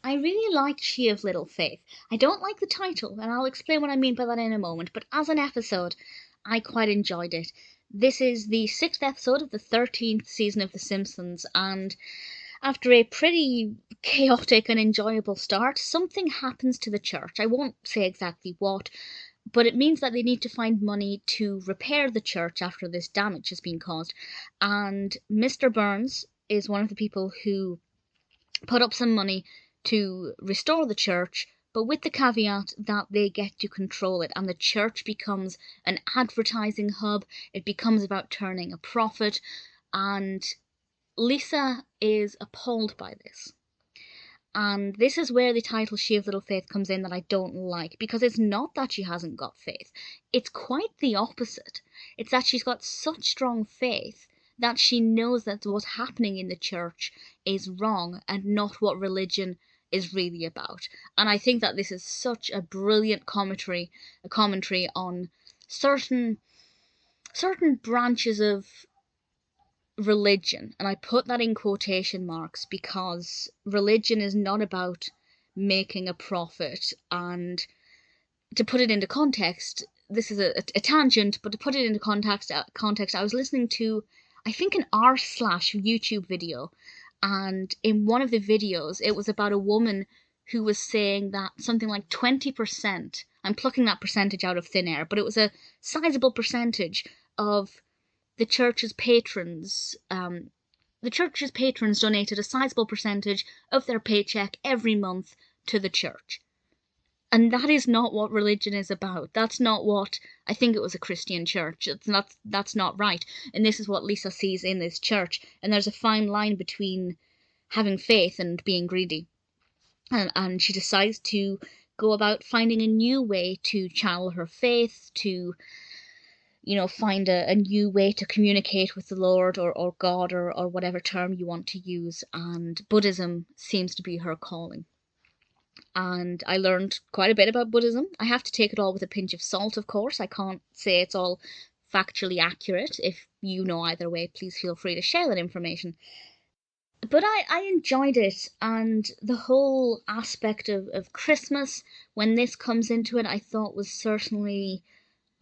I really like She of Little Faith. I don't like the title, and I'll explain what I mean by that in a moment, but as an episode, I quite enjoyed it. This is the 6th episode of the 13th season of The Simpsons, and after a pretty chaotic and enjoyable start, something happens to the church. I won't say exactly what, but it means that they need to find money to repair the church after this damage has been caused. And Mr. Burns is one of the people who put up some money to restore the church, but with the caveat that they get to control it, and the church becomes an advertising hub. It becomes about turning a profit, and Lisa is appalled by this. And this is where the title She of Little Faith comes in that I don't like, because it's not that she hasn't got faith. It's quite the opposite. It's that she's got such strong faith that she knows that what's happening in the church is wrong and not what religion is really about. And I think that this is such a brilliant commentary on certain branches of religion, and I put that in quotation marks because religion is not about making a profit. And to put it into context, this is a tangent, but to put it into context, I was listening to, I think, an r/YouTube video, and in one of the videos, it was about a woman who was saying that something like 20%, I'm plucking that percentage out of thin air, but it was a sizable percentage of the church's patrons donated a sizable percentage of their paycheck every month to the church. And that is not what religion is about. That's not what, I think it was a Christian church. That's not right. And this is what Lisa sees in this church. And there's a fine line between having faith and being greedy. And she decides to go about finding a new way to channel her faith, to find a new way to communicate with the Lord or God or whatever term you want to use. And Buddhism seems to be her calling. And I learned quite a bit about Buddhism. I have to take it all with a pinch of salt, of course. I can't say it's all factually accurate. If you know either way, please feel free to share that information. But I enjoyed it, and the whole aspect of Christmas, when this comes into it, I thought was certainly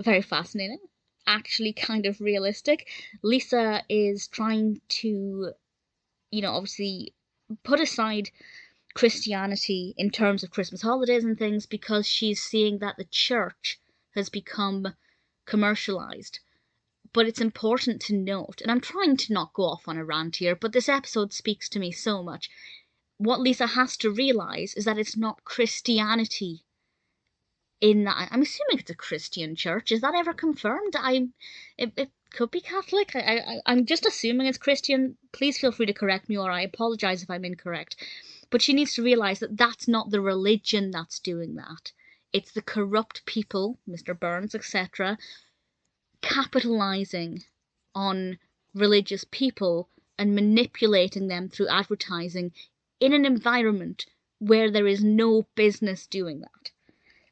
very fascinating. Actually kind of realistic. Lisa is trying to, obviously put aside Christianity in terms of Christmas holidays and things, because she's seeing that the church has become commercialized. But it's important to note, and I'm trying to not go off on a rant here, but this episode speaks to me so much. What Lisa has to realize is that it's not Christianity in that. I'm assuming it's a Christian church. Is that ever confirmed? It could be Catholic. I'm just assuming it's Christian. Please feel free to correct me, or I apologize if I'm incorrect. But she needs to realize that that's not the religion that's doing that. It's the corrupt people, Mr. Burns, etc., capitalizing on religious people and manipulating them through advertising in an environment where there is no business doing that.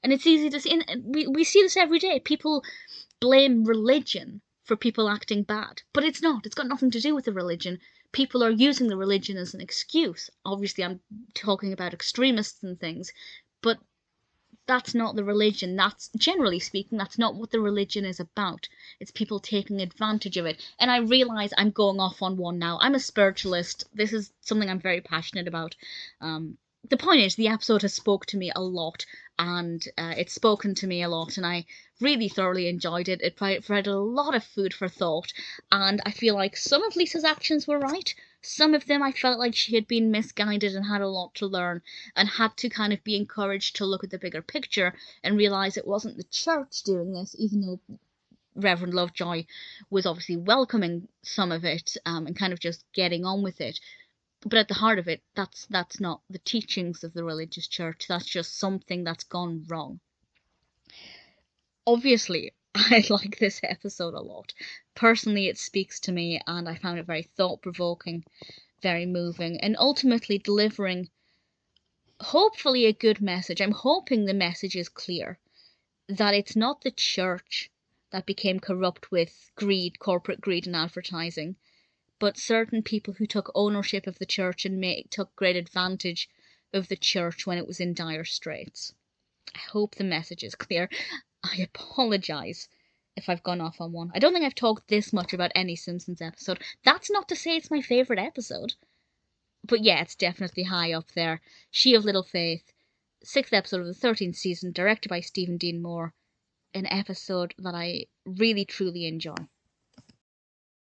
And it's easy to see, and we see this every day. People blame religion for people acting bad, but it's not. It's got nothing to do with the religion. People are using the religion as an excuse. Obviously, I'm talking about extremists and things, but that's not the religion. That's, generally speaking, that's not what the religion is about. It's people taking advantage of it. And I realise I'm going off on one now. I'm a spiritualist. This is something I'm very passionate about. The point is, the episode has spoke to me a lot, and it's spoken to me a lot, and I really thoroughly enjoyed it. It provided a lot of food for thought, and I feel like some of Lisa's actions were right. Some of them I felt like she had been misguided and had a lot to learn, and had to kind of be encouraged to look at the bigger picture and realise it wasn't the church doing this, even though Reverend Lovejoy was obviously welcoming some of it and kind of just getting on with it. But at the heart of it, that's not the teachings of the religious church. That's just something that's gone wrong. Obviously, I like this episode a lot. Personally, it speaks to me, and I found it very thought-provoking, very moving, and ultimately delivering, hopefully, a good message. I'm hoping the message is clear, that it's not the church that became corrupt with greed, corporate greed and advertising, but certain people who took ownership of the church and took great advantage of the church when it was in dire straits. I hope the message is clear. I apologise if I've gone off on one. I don't think I've talked this much about any Simpsons episode. That's not to say it's my favourite episode. But yeah, it's definitely high up there. She of Little Faith, 6th episode of the 13th season, directed by Stephen Dean Moore. An episode that I really truly enjoy.